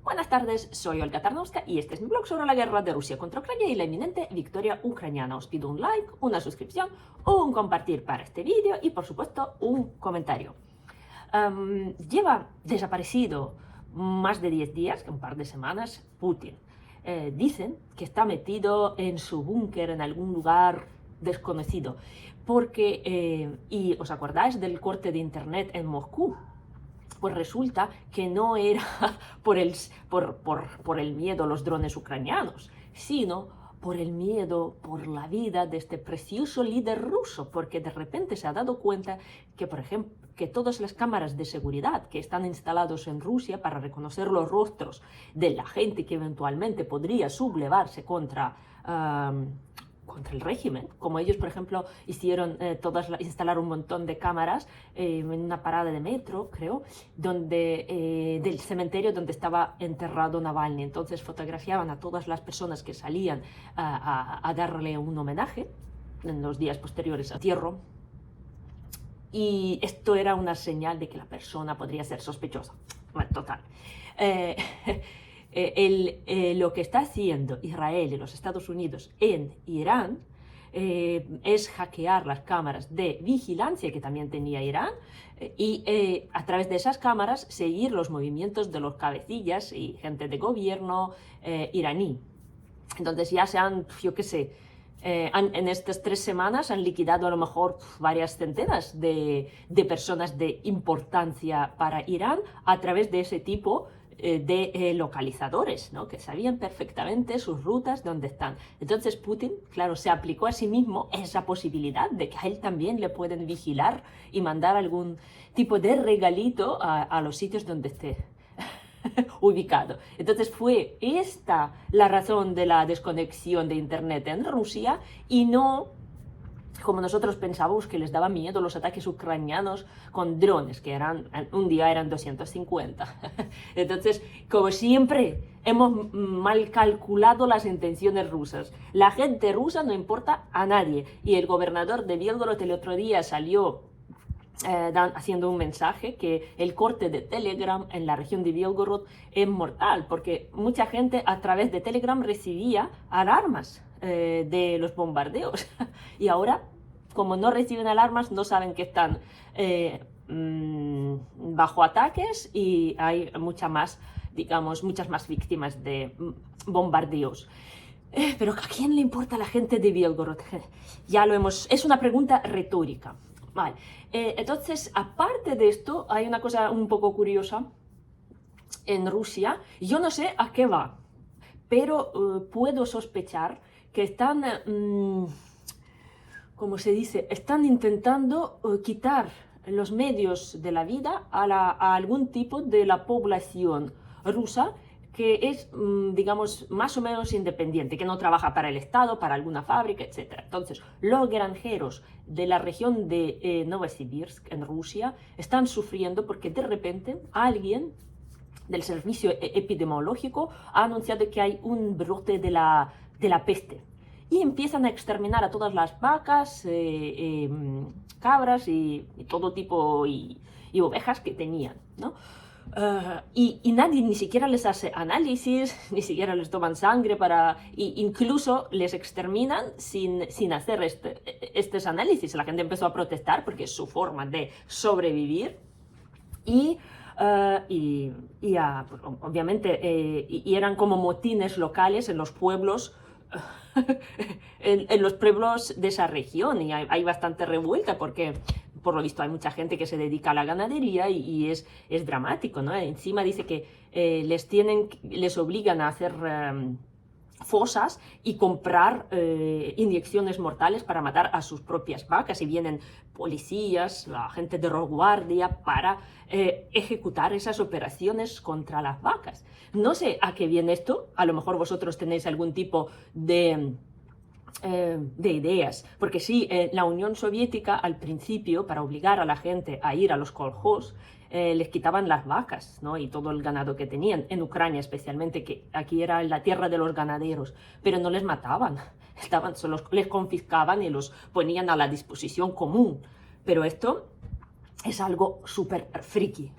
Buenas tardes, soy Olga Tarnowska y este es mi blog sobre la guerra de Rusia contra Ucrania y la inminente victoria ucraniana. Os pido un like, una suscripción, un compartir para este vídeo y por supuesto un comentario. Lleva desaparecido más de 10 días, un par de semanas, Putin. Dicen que está metido en su búnker en algún lugar desconocido. Porque, y os acordáis del corte de internet en Moscú, pues resulta que no era por el miedo a los drones ucranianos, sino por el miedo por la vida de este precioso líder ruso, porque de repente se ha dado cuenta que, por ejemplo, que todas las cámaras de seguridad que están instaladas en Rusia para reconocer los rostros de la gente que eventualmente podría sublevarse contra el régimen, como ellos, por ejemplo, instalaron un montón de cámaras en una parada de metro, creo, del cementerio donde estaba enterrado Navalny. Entonces fotografiaban a todas las personas que salían a darle un homenaje en los días posteriores al entierro. Y esto era una señal de que la persona podría ser sospechosa. Bueno, total. Lo que está haciendo Israel y los Estados Unidos en Irán es hackear las cámaras de vigilancia que también tenía Irán y a través de esas cámaras seguir los movimientos de los cabecillas y gente de gobierno iraní. Entonces ya se han, yo qué sé, en estas 3 semanas han liquidado a lo mejor varias centenas de personas de importancia para Irán a través de ese tipo de localizadores, ¿no? Que sabían perfectamente sus rutas, dónde están. Entonces Putin, claro, se aplicó a sí mismo esa posibilidad de que a él también le pueden vigilar y mandar algún tipo de regalito a los sitios donde esté ubicado. Entonces fue esta la razón de la desconexión de internet en Rusia y no como nosotros pensábamos que les daba miedo los ataques ucranianos con drones, que un día eran 250. Entonces, como siempre, hemos mal calculado las intenciones rusas. La gente rusa no importa a nadie. Y el gobernador de Bielgorod el otro día salió haciendo un mensaje que el corte de Telegram en la región de Bielgorod es mortal, porque mucha gente a través de Telegram recibía alarmas de los bombardeos y ahora, como no reciben alarmas, no saben que están bajo ataques y hay muchas más víctimas de bombardeos. Pero ¿a quién le importa a la gente de Bielgorod? Es una pregunta retórica. Vale. Entonces, aparte de esto, hay una cosa un poco curiosa en Rusia. Yo no sé a qué va, pero puedo sospechar que están, como se dice, están intentando quitar los medios de la vida a algún tipo de la población rusa que es, digamos, más o menos independiente, que no trabaja para el Estado, para alguna fábrica, etc. Entonces, los granjeros de la región de Novosibirsk, en Rusia, están sufriendo porque de repente alguien del servicio epidemiológico ha anunciado que hay un brote de la peste. Y empiezan a exterminar a todas las vacas, cabras y todo tipo y ovejas que tenían, ¿no? Y nadie ni siquiera les hace análisis, ni siquiera les toman sangre incluso les exterminan sin hacer estos análisis. La gente empezó a protestar porque es su forma de sobrevivir obviamente eran como motines locales en los pueblos en los pueblos de esa región y hay bastante revuelta porque por lo visto hay mucha gente que se dedica a la ganadería y es dramático, ¿no? Encima dice que les obligan a hacer fosas y comprar inyecciones mortales para matar a sus propias vacas y vienen policías, la gente de rosguardia para ejecutar esas operaciones contra las vacas. No sé a qué viene esto, a lo mejor vosotros tenéis algún tipo de ideas, porque sí, la Unión Soviética al principio, para obligar a la gente a ir a los kolhos, les quitaban las vacas, ¿no? Y todo el ganado que tenían, en Ucrania especialmente, que aquí era la tierra de los ganaderos, pero no les mataban, solo les confiscaban y los ponían a la disposición común. Pero esto es algo súper friki.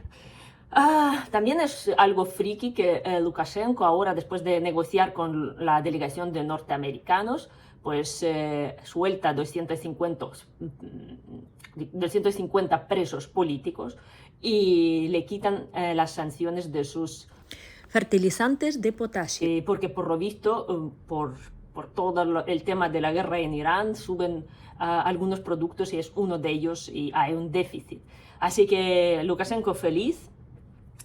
También es algo friki que Lukashenko ahora, después de negociar con la delegación de norteamericanos, pues suelta 250 presos políticos y le quitan las sanciones de sus fertilizantes de potasio. porque por lo visto, por todo el tema de la guerra en Irán, suben algunos productos y es uno de ellos y hay un déficit. Así que Lukashenko feliz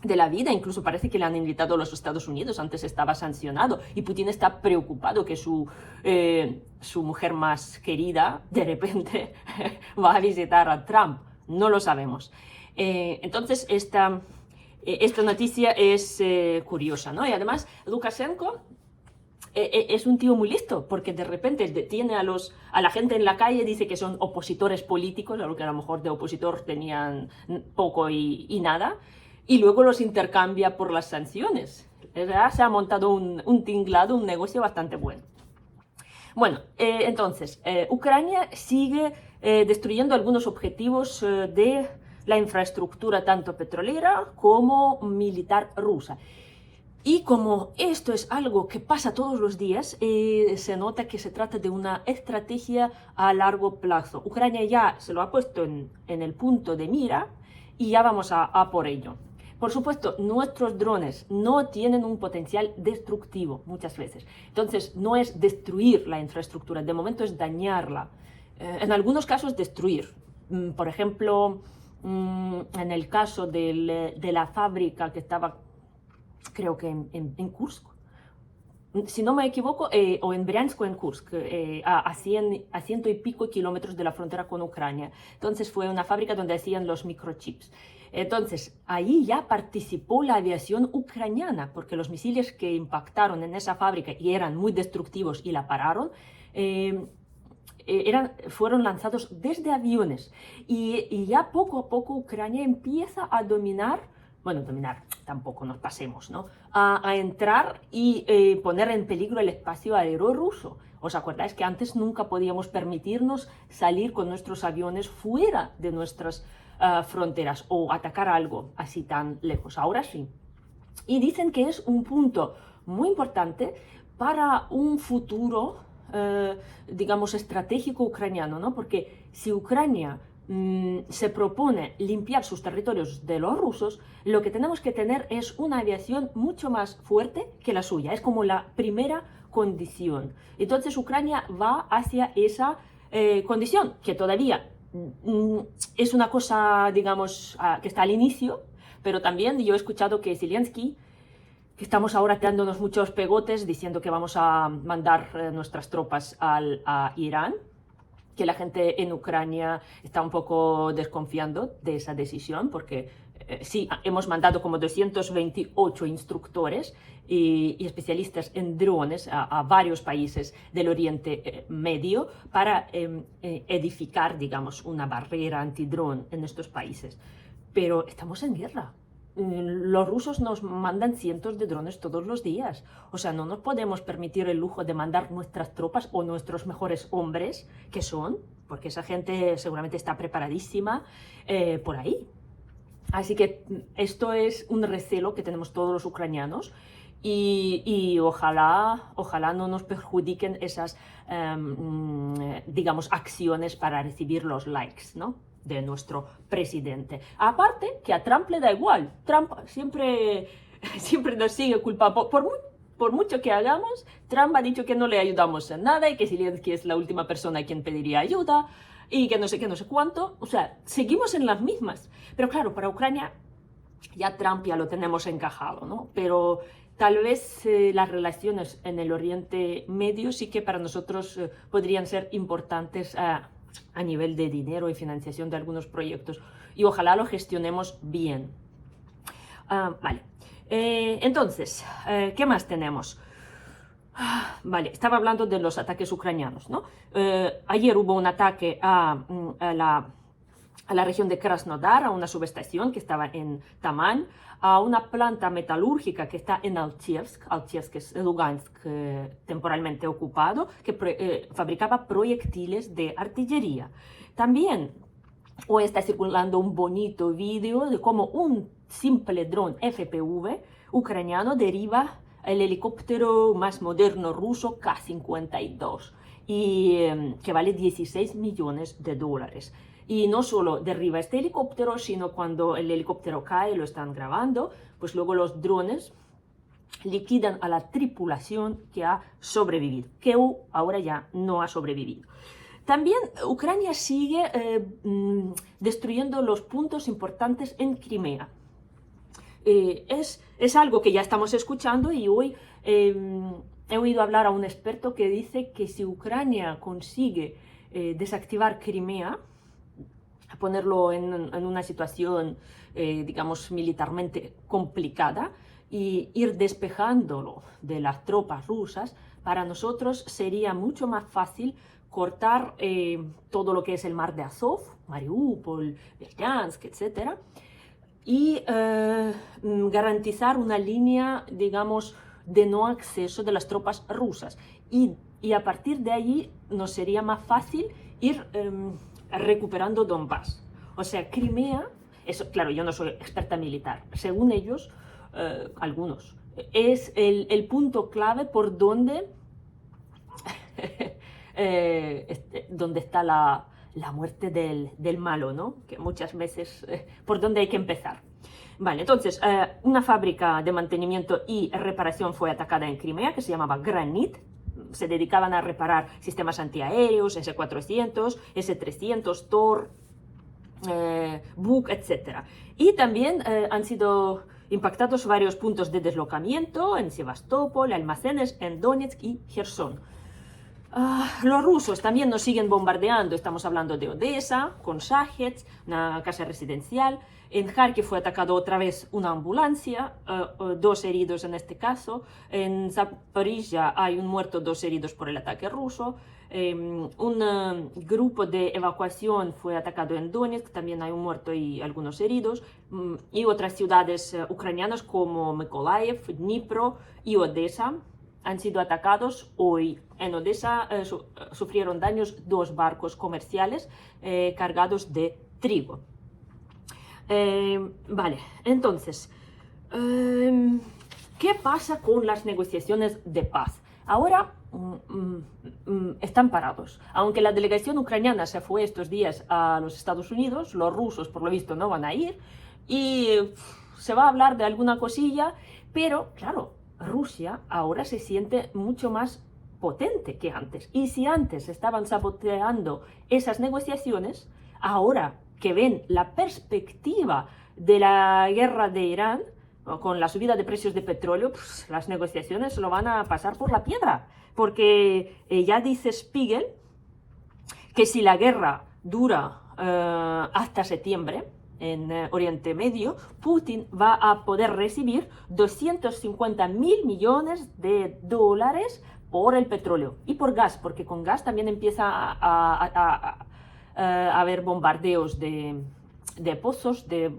de la vida, incluso parece que le han invitado a los Estados Unidos, antes estaba sancionado, y Putin está preocupado que su mujer más querida de repente va a visitar a Trump, no lo sabemos. Entonces esta noticia es curiosa, ¿no? Y además Lukashenko es un tío muy listo, porque de repente detiene a la gente en la calle, dice que son opositores políticos, algo que a lo mejor de opositor tenían poco y nada, y luego los intercambia por las sanciones. Se ha montado un tinglado, un negocio bastante bueno. Bueno, entonces, Ucrania sigue destruyendo algunos objetivos de la infraestructura tanto petrolera como militar rusa. Y como esto es algo que pasa todos los días, se nota que se trata de una estrategia a largo plazo. Ucrania ya se lo ha puesto en el punto de mira y ya vamos a por ello. Por supuesto, nuestros drones no tienen un potencial destructivo muchas veces. Entonces, no es destruir la infraestructura, de momento es dañarla. En algunos casos, destruir. Por ejemplo, en el caso de la fábrica que estaba, creo que en Kursk, si no me equivoco, o en Briansk o en Kursk, a 100 y pico kilómetros de la frontera con Ucrania. Entonces fue una fábrica donde hacían los microchips. Entonces, ahí ya participó la aviación ucraniana, porque los misiles que impactaron en esa fábrica y eran muy destructivos y la pararon, fueron lanzados desde aviones. Y ya poco a poco Ucrania empieza a dominar, tampoco nos pasemos, ¿no? A entrar y poner en peligro el espacio aéreo ruso. ¿Os acordáis que antes nunca podíamos permitirnos salir con nuestros aviones fuera de nuestras fronteras o atacar algo así tan lejos? Ahora sí. Y dicen que es un punto muy importante para un futuro, digamos, estratégico ucraniano, ¿no? Porque si Ucrania se propone limpiar sus territorios de los rusos, lo que tenemos que tener es una aviación mucho más fuerte que la suya. Es como la primera condición. Entonces Ucrania va hacia esa condición, que todavía es una cosa, digamos, que está al inicio, pero también yo he escuchado que Zelensky, que estamos ahora dándonos muchos pegotes diciendo que vamos a mandar nuestras tropas a Irán, que la gente en Ucrania está un poco desconfiando de esa decisión, porque sí, hemos mandado como 228 instructores y especialistas en drones a varios países del Oriente Medio para edificar, digamos, una barrera antidrón en estos países. Pero estamos en guerra. Los rusos nos mandan cientos de drones todos los días. O sea, no nos podemos permitir el lujo de mandar nuestras tropas o nuestros mejores hombres, que son, porque esa gente seguramente está preparadísima por ahí. Así que esto es un recelo que tenemos todos los ucranianos y ojalá no nos perjudiquen esas, digamos, acciones para recibir los likes, ¿no?, de nuestro presidente. Aparte, que a Trump le da igual. Trump siempre nos sigue culpando. Por mucho que hagamos, Trump ha dicho que no le ayudamos en nada y que Zelensky es la última persona a quien pediría ayuda y que no sé qué, no sé cuánto. O sea, seguimos en las mismas. Pero claro, para Ucrania ya Trump ya lo tenemos encajado, ¿no? Pero tal vez las relaciones en el Oriente Medio sí que para nosotros podrían ser importantes a nivel de dinero y financiación de algunos proyectos, y ojalá lo gestionemos bien. Vale, entonces, ¿qué más tenemos? Vale, estaba hablando de los ataques ucranianos, ¿no? Ayer hubo un ataque a la región de Krasnodar, a una subestación que estaba en Taman, a una planta metalúrgica que está en Alchevsk es Lugansk temporalmente ocupado, que fabricaba proyectiles de artillería. También Hoy está circulando un bonito vídeo de cómo un simple dron FPV ucraniano derriba el helicóptero más moderno ruso K-52 y que vale 16 millones de dólares. Y no solo derriba este helicóptero, sino cuando el helicóptero cae, lo están grabando, pues luego los drones liquidan a la tripulación que ha sobrevivido, que ahora ya no ha sobrevivido. También Ucrania sigue destruyendo los puntos importantes en Crimea. Es algo que ya estamos escuchando y hoy he oído hablar a un experto que dice que si Ucrania consigue desactivar Crimea, ponerlo en una situación, digamos, militarmente complicada y ir despejándolo de las tropas rusas, para nosotros sería mucho más fácil cortar todo lo que es el mar de Azov, Mariupol, Berdyansk, etc. Y garantizar una línea, digamos, de no acceso de las tropas rusas. Y a partir de allí nos sería más fácil ir recuperando Donbass. O sea, Crimea, eso, claro, yo no soy experta militar, según ellos, algunos, es el punto clave por donde donde está la muerte del malo, ¿no? Que muchas veces por donde hay que empezar. Vale, entonces, una fábrica de mantenimiento y reparación fue atacada en Crimea, que se llamaba Granit. Se dedicaban a reparar sistemas antiaéreos, S-400, S-300, Tor, Buk, etc. Y también han sido impactados varios puntos de deslocamiento en Sebastopol, almacenes en Donetsk y Gerson. Los rusos también nos siguen bombardeando. Estamos hablando de Odessa, con Shahets, una casa residencial. En Kharkiv fue atacado otra vez una ambulancia, 2 heridos en este caso. En Zaporizhia hay un muerto, 2 heridos por el ataque ruso. Un grupo de evacuación fue atacado en Donetsk, también hay un muerto y algunos heridos. Y otras ciudades ucranianas como Mykolaiv, Dnipro y Odessa han sido atacados hoy. En Odessa sufrieron daños 2 barcos comerciales cargados de trigo. Vale, entonces, ¿qué pasa con las negociaciones de paz? Ahora están parados. Aunque la delegación ucraniana se fue estos días a los Estados Unidos, los rusos por lo visto no van a ir y se va a hablar de alguna cosilla, pero claro, Rusia ahora se siente mucho más potente que antes. Y si antes estaban saboteando esas negociaciones, ahora que ven la perspectiva de la guerra de Irán, con la subida de precios de petróleo, pues, las negociaciones lo van a pasar por la piedra. Porque ya dice Spiegel que si la guerra dura hasta septiembre, en Oriente Medio, Putin va a poder recibir 250.000 millones de dólares por el petróleo y por gas, porque con gas también empieza a haber bombardeos de pozos, de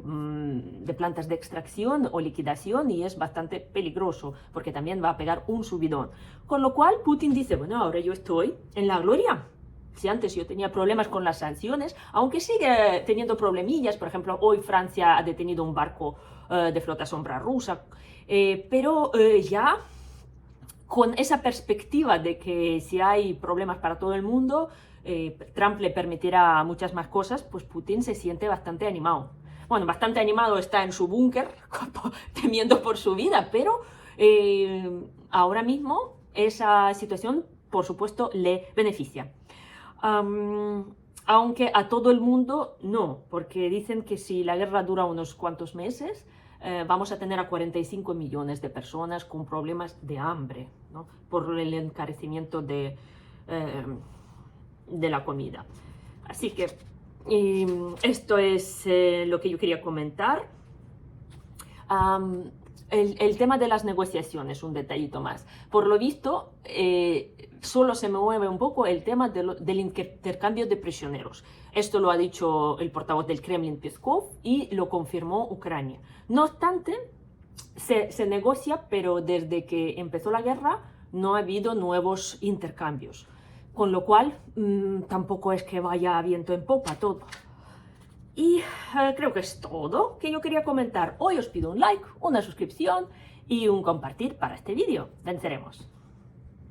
plantas de extracción o liquidación, y es bastante peligroso porque también va a pegar un subidón. Con lo cual Putin dice, bueno, ahora yo estoy en la gloria. Si antes yo tenía problemas con las sanciones, aunque sigue teniendo problemillas, por ejemplo, hoy Francia ha detenido un barco de flota sombra rusa, pero ya con esa perspectiva de que si hay problemas para todo el mundo, Trump le permitirá muchas más cosas, pues Putin se siente bastante animado. Bueno, bastante animado está en su búnker, temiendo por su vida, pero ahora mismo esa situación, por supuesto, le beneficia. Aunque a todo el mundo no, porque dicen que si la guerra dura unos cuantos meses, vamos a tener a 45 millones de personas con problemas de hambre, ¿no? Por el encarecimiento de la comida. Así que esto es lo que yo quería comentar. El tema de las negociaciones, un detallito más. Por lo visto, solo se mueve un poco el tema del intercambio de prisioneros. Esto lo ha dicho el portavoz del Kremlin, Peskov, y lo confirmó Ucrania. No obstante, se negocia, pero desde que empezó la guerra no ha habido nuevos intercambios. Con lo cual, tampoco es que vaya a viento en popa todo. Y creo que es todo que yo quería comentar. Hoy os pido un like, una suscripción y un compartir para este vídeo. Venceremos.